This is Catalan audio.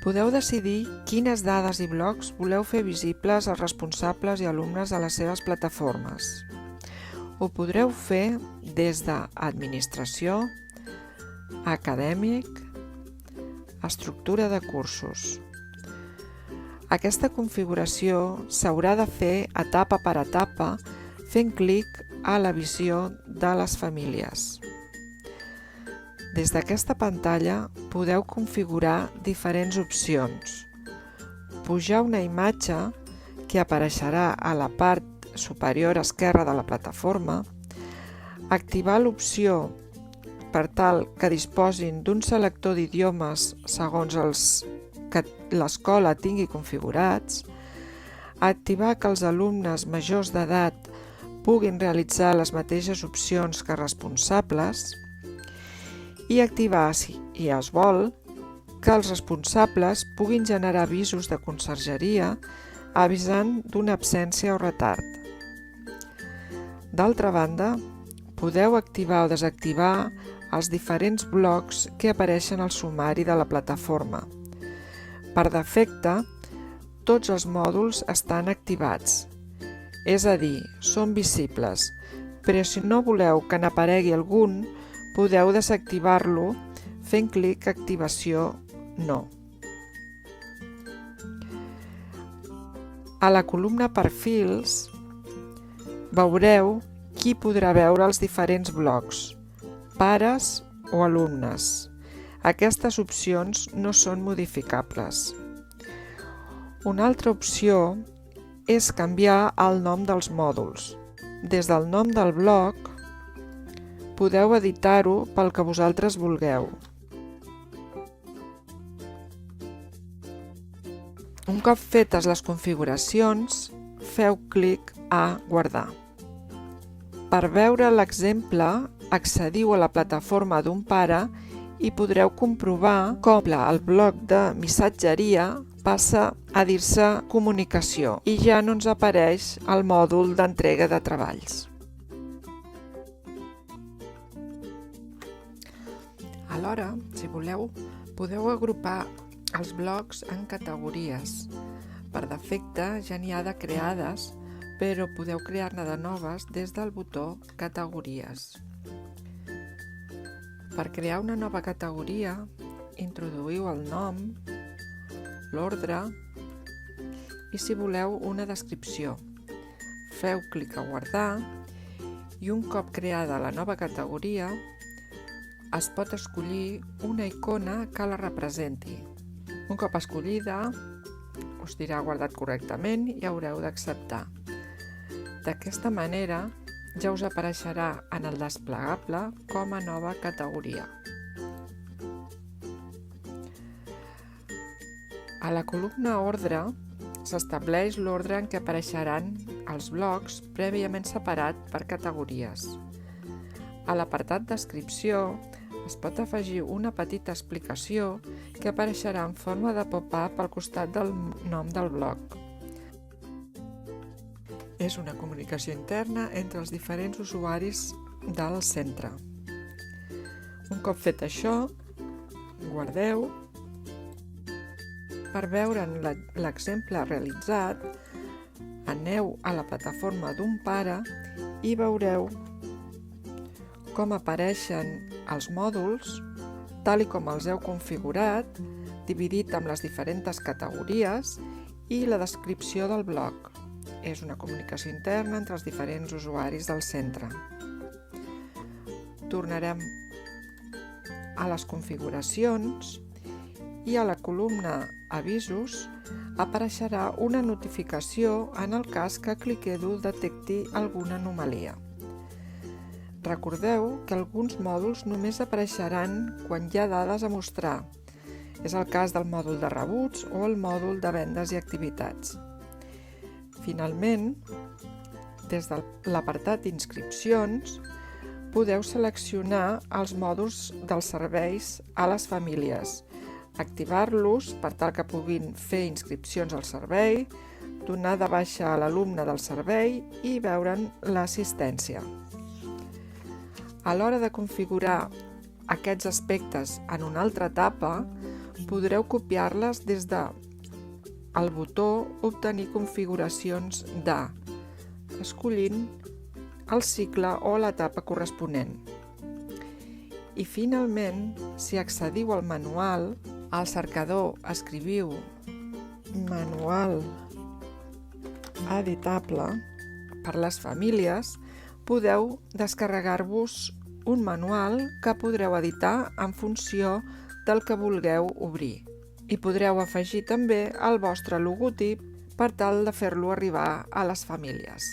Podeu decidir quines dades i blocs voleu fer visibles als responsables i alumnes de les seves plataformes. Ho podreu fer des d'Administració, Acadèmic, Estructura de cursos. Aquesta configuració s'haurà de fer etapa per etapa fent clic a la visió de les famílies. Des d'aquesta pantalla podeu configurar diferents opcions. Pujar una imatge que apareixerà a la part superior esquerra de la plataforma, activar l'opció per tal que disposin d'un selector d'idiomes segons els que l'escola tingui configurats, activar que els alumnes majors d'edat puguin realitzar les mateixes opcions que responsables i activar, si es vol, que els responsables puguin generar avisos de consergeria avisant d'una absència o retard. D'altra banda, podeu activar o desactivar els diferents blocs que apareixen al sumari de la plataforma. Per defecte, tots els mòduls estan activats, és a dir, són visibles, però si no voleu que n'aparegui algun, podeu desactivar-lo fent clic a Activació No. A la columna Perfils veureu qui podrà veure els diferents blocs, pares o alumnes. Aquestes opcions no són modificables. Una altra opció és canviar el nom dels mòduls. Des del nom del bloc podeu editar-ho pel que vosaltres vulgueu. Un cop fetes les configuracions, feu clic a Guardar. Per veure l'exemple, accediu a la plataforma d'un pare i podreu comprovar com el bloc de missatgeria passa a dir-se Comunicació i ja no ens apareix el mòdul d'entrega de treballs. Alhora, si voleu, podeu agrupar els blocs en categories. Per defecte ja n'hi ha de creades, però podeu crear-ne de noves des del botó Categories. Per crear una nova categoria, introduïu el nom, l'ordre i, si voleu, una descripció. Feu clic a Guardar i un cop creada la nova categoria, es pot escollir una icona que la representi. Un cop escollida, us dirà guardat correctament i haureu d'acceptar. D'aquesta manera, ja us apareixerà en el desplegable com a nova categoria. A la columna Ordre s'estableix l'ordre en què apareixeran els blocs prèviament separat per categories. A l'apartat Descripció es pot afegir una petita explicació que apareixerà en forma de pop-up al costat del nom del bloc. És una comunicació interna entre els diferents usuaris del centre. Un cop fet això, guardeu. Per veure'n l'exemple realitzat, aneu a la plataforma d'un pare i veureu com apareixen els mòduls, tal com els heu configurat, dividit amb les diferents categories i la descripció del bloc. És una comunicació interna entre els diferents usuaris del centre. Tornarem a les configuracions i a la columna Avisos apareixerà una notificació en el cas que ClickEdu detecti alguna anomalia. Recordeu que alguns mòduls només apareixeran quan hi ha dades a mostrar. És el cas del mòdul de rebuts o el mòdul de vendes i activitats. Finalment, des de l'apartat Inscripcions, podeu seleccionar els mòduls dels serveis a les famílies, activar-los per tal que puguin fer inscripcions al servei, donar de baixa a l'alumne del servei i veure'n l'assistència. A l'hora de configurar aquests aspectes en una altra etapa, Podreu copiar-les des del botó Obtenir configuracions de, escollint el cicle o l'etapa corresponent. I finalment, si accediu al manual, al cercador escriviu manual editable per les famílies, podeu descarregar-vos un manual que podreu editar en funció del que vulgueu obrir. I podreu afegir també el vostre logotip per tal de fer-lo arribar a les famílies.